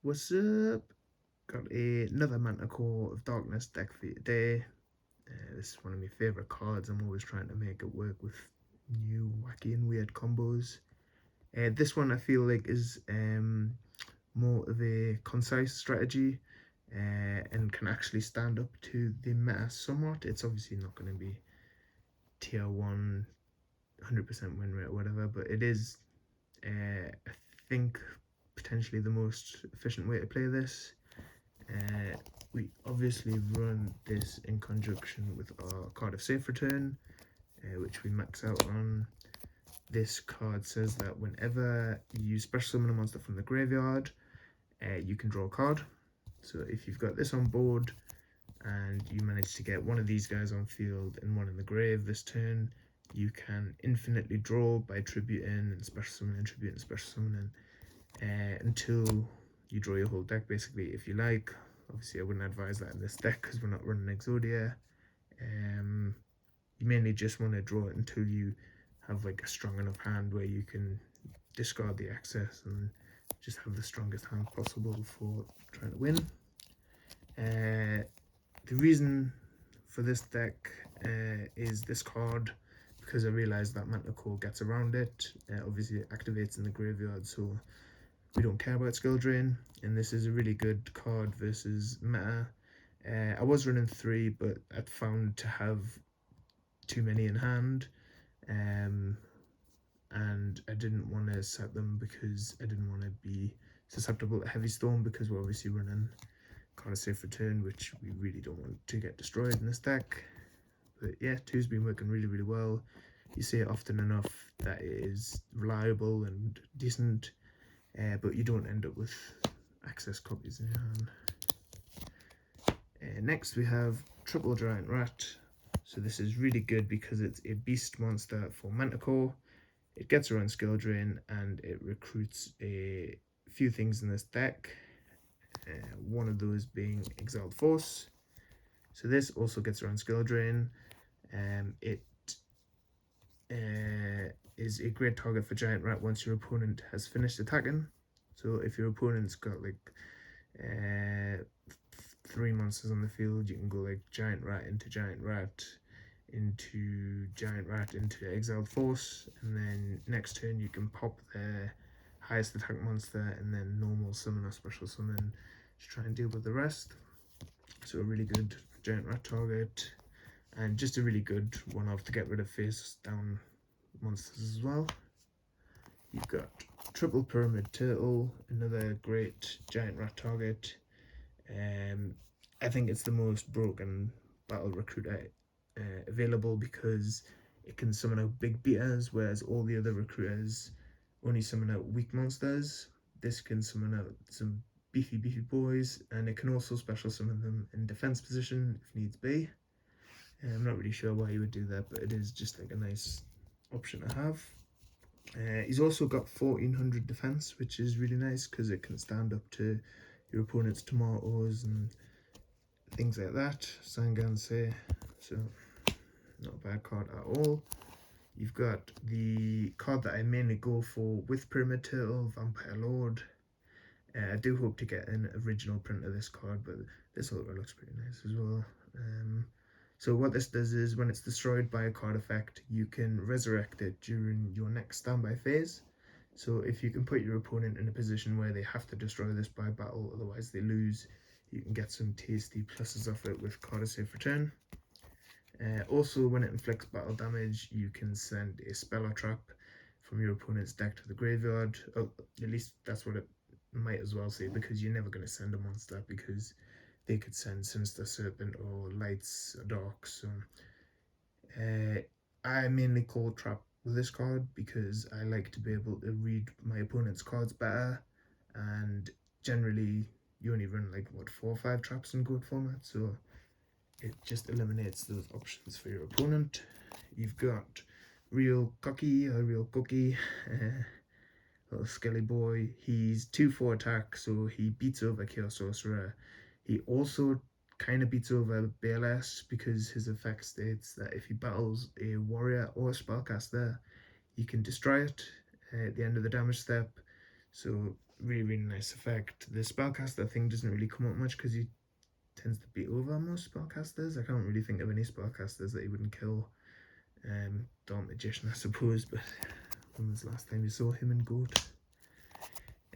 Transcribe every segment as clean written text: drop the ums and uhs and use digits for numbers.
What's up? Got another Manticore of Darkness deck for you today. This is one of my favourite cards. I'm always trying to make it work with new, wacky, and weird combos. This one I feel like is more of a concise strategy and can actually stand up to the meta somewhat. It's obviously not going to be tier 1, 100% win rate or whatever, but it is, I think, potentially the most efficient way to play this. We obviously run this in conjunction with our card of safe return, which we max out on. This card says that whenever you special summon a monster from the graveyard, you can draw a card. So if you've got this on board and you manage to get one of these guys on field and one in the grave this turn, you can infinitely draw by tributing and special summoning, tributing and special summoning until you draw your whole deck, basically, if you like. Obviously I wouldn't advise that in this deck because we're not running Exodia. You mainly just want to draw it until you have like a strong enough hand where you can discard the excess and just have the strongest hand possible for trying to win. The reason for this deck is this card, because I realized that Manticore gets around it. Obviously it activates in the graveyard, so we don't care about skill drain, and this is a really good card versus meta. I was running 3, but I found to have too many in hand, and I didn't want to set them because I didn't want to be susceptible to Heavy Storm, because we're obviously running card of safe return, which we really don't want to get destroyed in this deck. But yeah, 2's been working really well. You see it often enough that it is reliable and decent, but you don't end up with excess copies in your hand. Next we have Triple Giant Rat. So this is really good because it's a beast monster for Manticore. It gets around skill drain and it recruits a few things in this deck. One of those being Exiled Force. So this also gets around skill drain. It is a great target for Giant Rat once your opponent has finished attacking. So if your opponent's got like 3 monsters on the field, you can go like Giant Rat into Giant Rat into Giant Rat into Exiled Force, and then next turn you can pop their highest attack monster and then normal summon or special summon to try and deal with the rest. So a really good Giant Rat target, and just a really good one-off to get rid of face down monsters as well. You've got Triple Pyramid Turtle, another great Giant Rat target. I think it's the most broken battle recruiter available because it can summon out big beaters, whereas all the other recruiters only summon out weak monsters. This can summon out some beefy boys, and it can also special summon them in defense position if needs be. I'm not really sure why you would do that, but it is just like a nice option to have. He's also got 1400 defense, which is really nice because it can stand up to your opponent's tomatoes and things like that. Sangansei, so not a bad card at all. You've got the card that I mainly go for with Pyramid Turtle, Vampire Lord. I do hope to get an original print of this card, but this artwork looks pretty nice as well. So what this does is when it's destroyed by a card effect, you can resurrect it during your next standby phase. So if you can put your opponent in a position where they have to destroy this by battle, otherwise they lose, you can get some tasty pluses off it with card of safe return. Also, when it inflicts battle damage, you can send a spell or trap from your opponent's deck to the graveyard. Oh, at least that's what it might as well say, because you're never going to send a monster, because they could send Sinister Serpent or Lights or Darks. So I mainly call trap with this card because I like to be able to read my opponent's cards better, and generally you only run like what 4 or 5 traps in gold format, so it just eliminates those options for your opponent. You've got Real Cocky or Real Cookie, little skelly boy. He's 2/4 attack, so he beats over Chaos Sorcerer. He also kind of beats over BLS because his effect states that if he battles a warrior or a spellcaster, he can destroy it at the end of the damage step. So really, really nice effect. The spellcaster thing doesn't really come up much because he tends to beat over most spellcasters. I can't really think of any spellcasters that he wouldn't kill. Dark Magician, I suppose, but when was the last time you saw him in Goat?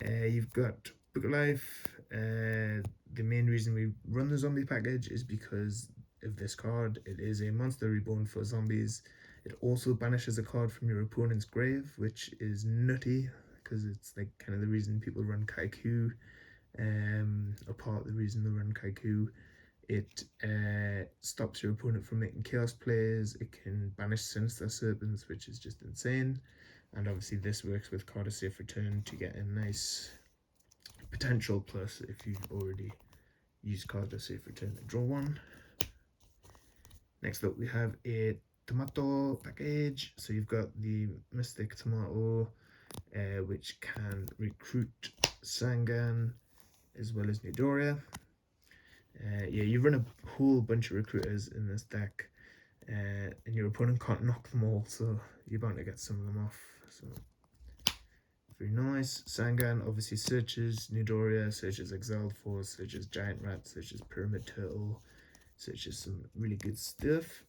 You've got Book of Life. The main reason we run the zombie package is because of this card. It is a monster reborn for zombies. It also banishes a card from your opponent's grave, which is nutty because it's like kind of the reason people run Kaiku. A part of the reason they run Kaiku. It stops your opponent from making chaos plays. It can banish Sinister Serpents, which is just insane. And obviously this works with Card of Safe Return to get a nice potential plus if you've already used Card of Safe Return to draw one. Next up we have a Tomato package. So you've got the Mystic Tomato, which can recruit Sangan as well as Nidoria. Yeah, you run a whole bunch of recruiters in this deck, and your opponent can't knock them all, so you're bound to get some of them off. So very nice. Sangan obviously searches Nidoria, searches Exiled Force, searches Giant Rat, searches Pyramid Turtle, searches some really good stuff.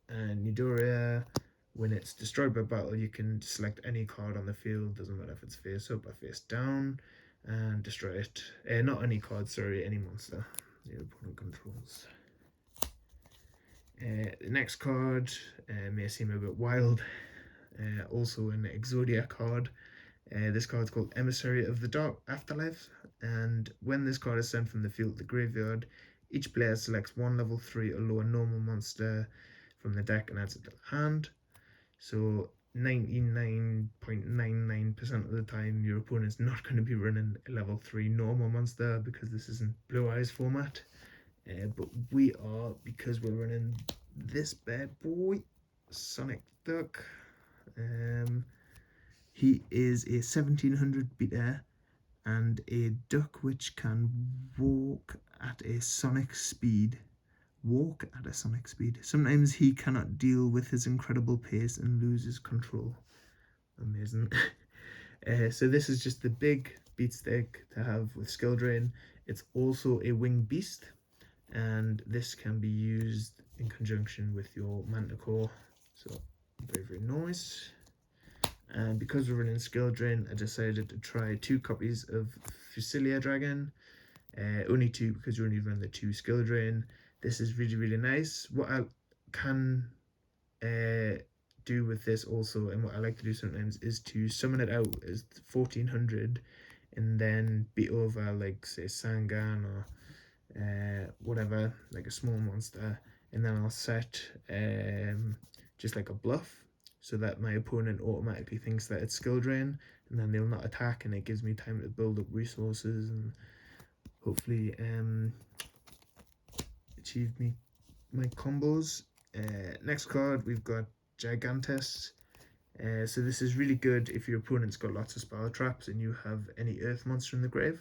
And Nidoria, when it's destroyed by battle, you can select any card on the field, doesn't matter if it's face up or face down, and destroy it. Not any card, sorry, any monster your opponent controls. The next card may seem a bit wild. Also an Exodia card. This card is called Emissary of the Dark Afterlife, and when this card is sent from the field to the graveyard, each player selects one level 3 or lower normal monster from the deck and adds it to the hand. So 99.99% of the time your opponent's not going to be running a level 3 normal monster because this isn't Blue Eyes format. But we are, because we're running this bad boy, Sonic Duck. He is a 1700 beta and a duck which can walk at a sonic speed. Sometimes he cannot deal with his incredible pace and loses control. Amazing. So this is just the big beat stick to have with skill drain. It's also a winged beast, and this can be used in conjunction with your Manticore. So very, very nice. And because we're running skill drain, I decided to try 2 copies of Fusilia Dragon. Only 2 because you only run the 2 skill drain. This is really, really nice. What I can do with this also, and what I like to do sometimes, is to summon it out as 1400 and then beat over, like, say, Sangan or whatever, like a small monster, and then I'll set just like a bluff so that my opponent automatically thinks that it's skill drain, and then they'll not attack, and it gives me time to build up resources and hopefully achieve my combos. Next card we've got Gigantus. So this is really good if your opponent's got lots of spell traps and you have any earth monster in the grave.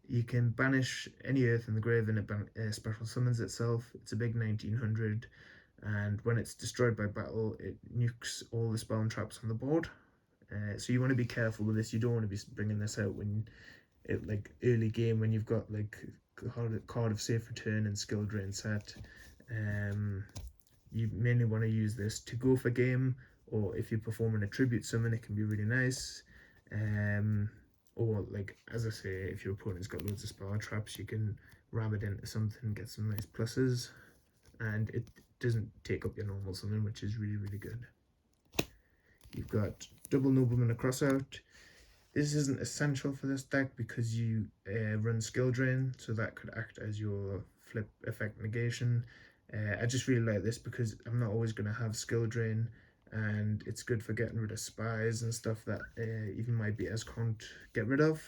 You can banish any earth in the grave and it special summons itself. It's a big 1900, and when it's destroyed by battle, it nukes all the spell and traps on the board. So you want to be careful with this. You don't want to be bringing this out when it, like, early game, when you've got like card of safe return and skill drain set. You mainly want to use this to go for game, or if you're performing a tribute summon, it can be really nice. Or, like, as I say, if your opponent's got loads of spell traps, you can ram it into something, get some nice pluses, and it doesn't take up your normal summon, which is really, really good. You've got double Nobleman across out. This isn't essential for this deck because you run skill drain, so that could act as your flip effect negation. I just really like this because I'm not always going to have skill drain, and it's good for getting rid of spies and stuff that even my BS can't get rid of.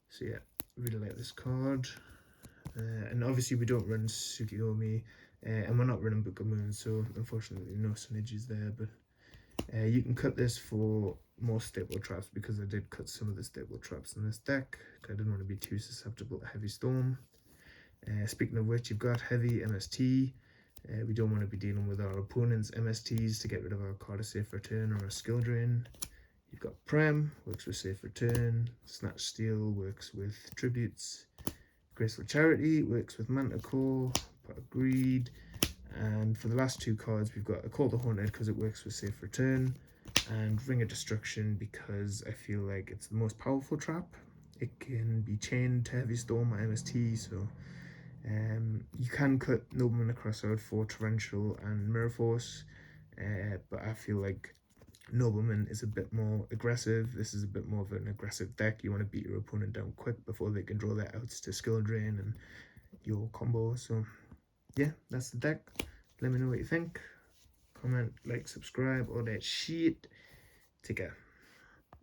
So yeah, really like this card. And obviously we don't run Tsukiyomi, and we're not running Book of Moon, so unfortunately no synergies there, but you can cut this for more stable traps because I did cut some of the stable traps in this deck. I didn't want to be too susceptible to Heavy Storm. Speaking of which, you've got Heavy MST. We don't want to be dealing with our opponent's MSTs to get rid of our card of safe return or a skill drain. You've got Prem, works with Safe Return. Snatch Steel works with Tributes. Graceful Charity works with Manticore. Pot of Greed. And for the last two cards, we've got a Call to Haunted because it works with Safe Return, and Ring of Destruction because I feel like it's the most powerful trap. It can be chained to Heavy Storm or MST, so you can cut Nobleman across out for Torrential and Mirror Force, but I feel like Nobleman is a bit more aggressive. This is a bit more of an aggressive deck. You want to beat your opponent down quick before they can draw their outs to skill drain and your combo. So yeah, that's the deck. Let me know what you think. Comment, like, subscribe, all that shit. Take care.